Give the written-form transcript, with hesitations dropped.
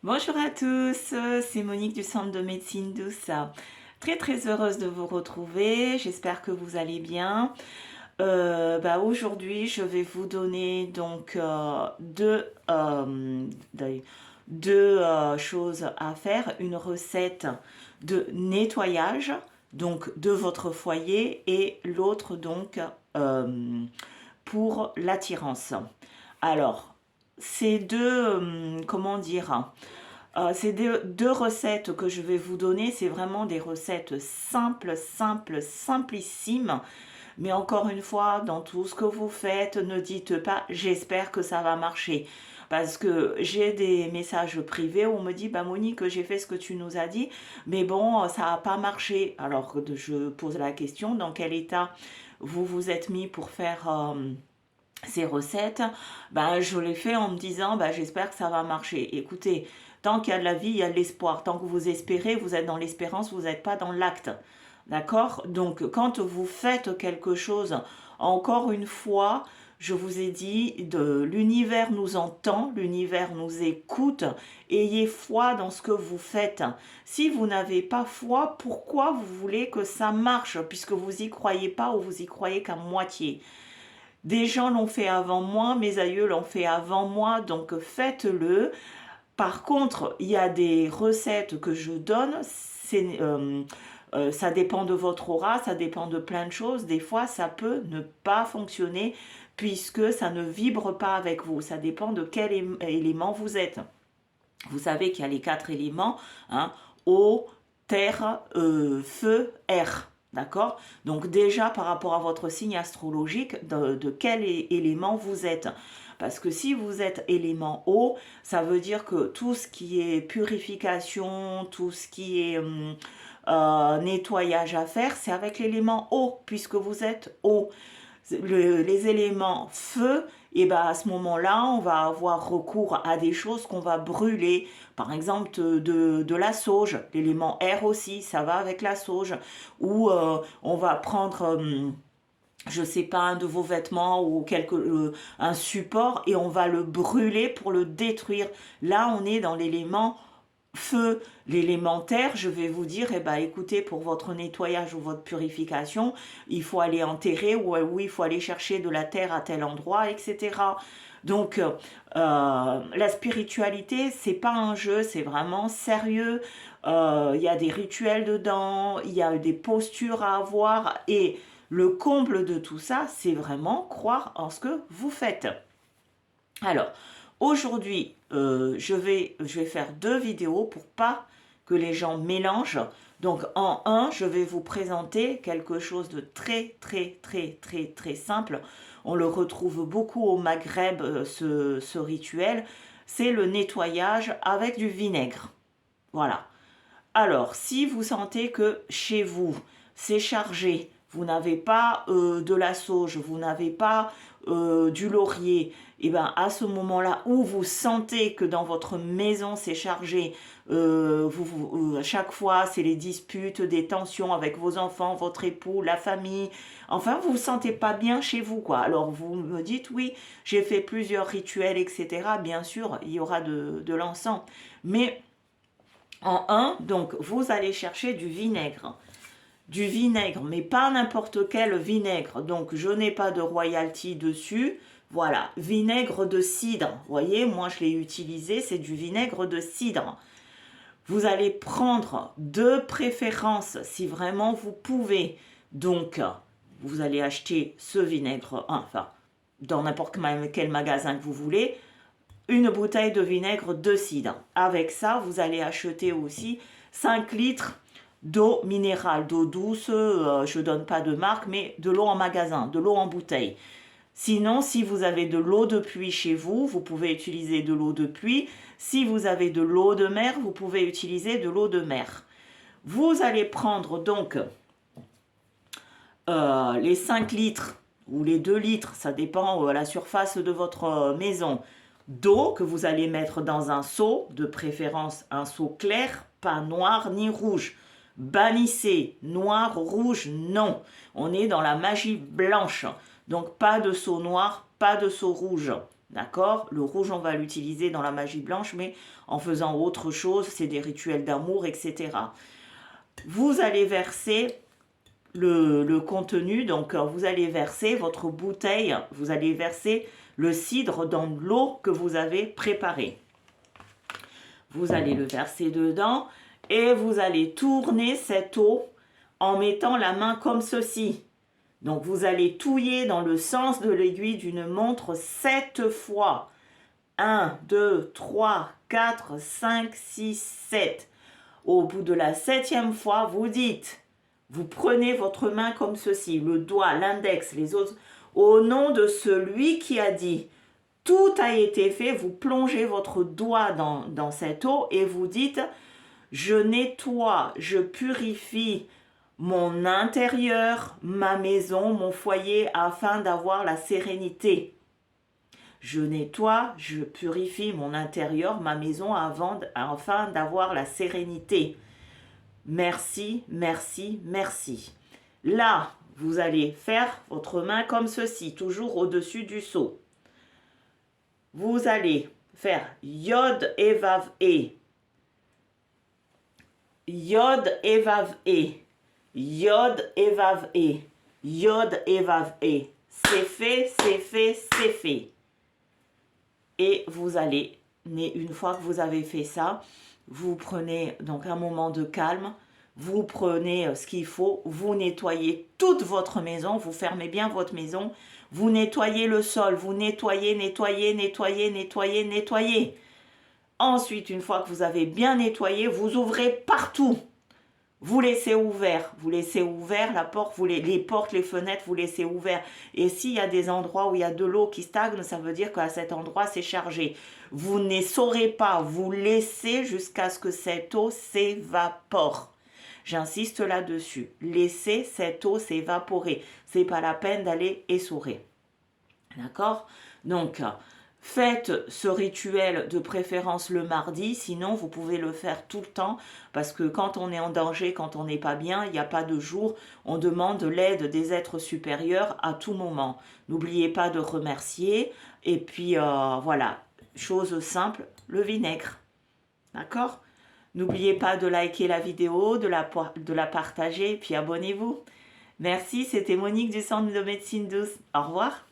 Bonjour à tous, c'est Monique du Centre de médecine douce. Très heureuse de vous retrouver, j'espère que vous allez bien. Aujourd'hui, je vais vous donner donc deux choses à faire. Une recette de nettoyage donc de votre foyer et l'autre donc pour l'attirance. Alors, ces comment dire, ces deux recettes que je vais vous donner, c'est vraiment des recettes simplissimes. Mais encore une fois, dans tout ce que vous faites, ne dites pas j'espère que ça va marcher. Parce que j'ai des messages privés où on me dit bah Monique, j'ai fait ce que tu nous as dit, mais bon, ça n'a pas marché. Alors je pose la question, dans quel état vous vous êtes mis pour faire ces recettes? Je l'ai fait en me disant j'espère que ça va marcher. Écoutez, tant qu'il y a de la vie, il y a de l'espoir. Tant que vous espérez, vous êtes dans l'espérance, vous n'êtes pas dans l'acte. D'accord? Donc, quand vous faites quelque chose, encore une fois, je vous ai dit, l'univers nous entend, l'univers nous écoute. Ayez foi dans ce que vous faites. Si vous n'avez pas foi, pourquoi vous voulez que ça marche, puisque vous y croyez pas ou vous y croyez qu'à moitié? Des gens l'ont fait avant moi, mes aïeux l'ont fait avant moi, donc faites-le. Par contre, il y a des recettes que je donne, ça dépend de votre aura, ça dépend de plein de choses. Des fois, ça peut ne pas fonctionner puisque ça ne vibre pas avec vous. Ça dépend de quel élément vous êtes. Vous savez qu'il y a les 4 éléments, hein, eau, terre, feu, air. D'accord? Donc déjà, par rapport à votre signe astrologique, de quel élément vous êtes. Parce que si vous êtes élément eau, ça veut dire que tout ce qui est purification, tout ce qui est nettoyage à faire, c'est avec l'élément eau, puisque vous êtes eau. Les éléments feu, et à ce moment-là, on va avoir recours à des choses qu'on va brûler. Par exemple, de la sauge. L'élément air aussi, ça va avec la sauge. Ou on va prendre je sais pas, un de vos vêtements ou un support et on va le brûler pour le détruire. Là, on est dans l'élément feu. L'élémentaire, je vais vous dire, écoutez, pour votre nettoyage ou votre purification, il faut aller enterrer ou il faut aller chercher de la terre à tel endroit, etc. Donc, la spiritualité, c'est pas un jeu, c'est vraiment sérieux. Il y a des rituels dedans, il y a des postures à avoir et le comble de tout ça, c'est vraiment croire en ce que vous faites. Alors, aujourd'hui, je vais faire deux vidéos pour pas que les gens mélangent. Donc, en un, je vais vous présenter quelque chose de très simple. On le retrouve beaucoup au Maghreb, ce rituel. C'est le nettoyage avec du vinaigre. Voilà. Alors, si vous sentez que chez vous, c'est chargé, vous n'avez pas de la sauge, vous n'avez pas du laurier, et bien à ce moment-là où vous sentez que dans votre maison c'est chargé, à chaque fois c'est les disputes, des tensions avec vos enfants, votre époux, la famille, enfin vous vous sentez pas bien chez vous quoi. Alors vous me dites oui, j'ai fait plusieurs rituels, etc. Bien sûr, il y aura de l'encens, mais en un, donc vous allez chercher du vinaigre. Du vinaigre, mais pas n'importe quel vinaigre. Donc je n'ai pas de royalty dessus. Voilà, vinaigre de cidre. Vous voyez, moi je l'ai utilisé, c'est du vinaigre de cidre. Vous allez prendre de préférence, si vraiment vous pouvez, donc vous allez acheter ce vinaigre, enfin, dans n'importe quel magasin que vous voulez, une bouteille de vinaigre de cidre. Avec ça, vous allez acheter aussi 5 litres d'eau minérale, d'eau douce, je ne donne pas de marque, mais de l'eau en magasin, de l'eau en bouteille. Sinon, si vous avez de l'eau de pluie chez vous, vous pouvez utiliser de l'eau de pluie. Si vous avez de l'eau de mer, vous pouvez utiliser de l'eau de mer. Vous allez prendre donc les 5 litres ou les 2 litres, ça dépend à la surface de votre maison, d'eau que vous allez mettre dans un seau, de préférence un seau clair, pas noir ni rouge. Bannissez, noir, rouge, non. On est dans la magie blanche. Donc pas de seau noir, pas de seau rouge. D'accord? Le rouge, on va l'utiliser dans la magie blanche, mais en faisant autre chose, c'est des rituels d'amour, etc. Vous allez verser le contenu, donc vous allez verser votre bouteille, vous allez verser le cidre dans l'eau que vous avez préparée. Vous allez le verser dedans et vous allez tourner cette eau en mettant la main comme ceci. Donc vous allez touiller dans le sens de l'aiguille d'une montre 7 fois. 1, 2, 3, 4, 5, 6, 7. Au bout de la 7e fois, vous dites, vous prenez votre main comme ceci, le doigt, l'index, les autres, au nom de celui qui a dit, tout a été fait, vous plongez votre doigt dans cette eau et vous dites, je nettoie, je purifie mon intérieur, ma maison, mon foyer, afin d'avoir la sérénité. Je nettoie, je purifie mon intérieur, ma maison, afin d'avoir la sérénité. Merci, merci, merci. Là, vous allez faire votre main comme ceci, toujours au-dessus du seau. Vous allez faire Yod et Vav et. Yod et Vav et. Yod et Vav et. Yod et Vav et. C'est fait, c'est fait, c'est fait. Et vous allez, une fois que vous avez fait ça, vous prenez donc un moment de calme, vous prenez ce qu'il faut, vous nettoyez toute votre maison, vous fermez bien votre maison, vous nettoyez le sol, vous nettoyez, nettoyez, nettoyez, nettoyez, nettoyez. Ensuite, une fois que vous avez bien nettoyé, vous ouvrez partout. Vous laissez ouvert la porte, les portes, les fenêtres, vous laissez ouvert. Et s'il y a des endroits où il y a de l'eau qui stagne, ça veut dire qu'à cet endroit, c'est chargé. Vous ne saurez pas, vous laissez jusqu'à ce que cette eau s'évapore. J'insiste là-dessus. Laissez cette eau s'évaporer. C'est pas la peine d'aller essorer. D'accord? Donc, faites ce rituel de préférence le mardi, sinon vous pouvez le faire tout le temps, parce que quand on est en danger, quand on n'est pas bien, il n'y a pas de jour, on demande l'aide des êtres supérieurs à tout moment. N'oubliez pas de remercier, et puis voilà, chose simple, le vinaigre. D'accord? N'oubliez pas de liker la vidéo, de la partager, puis abonnez-vous. Merci, c'était Monique du Centre de médecine douce. Au revoir.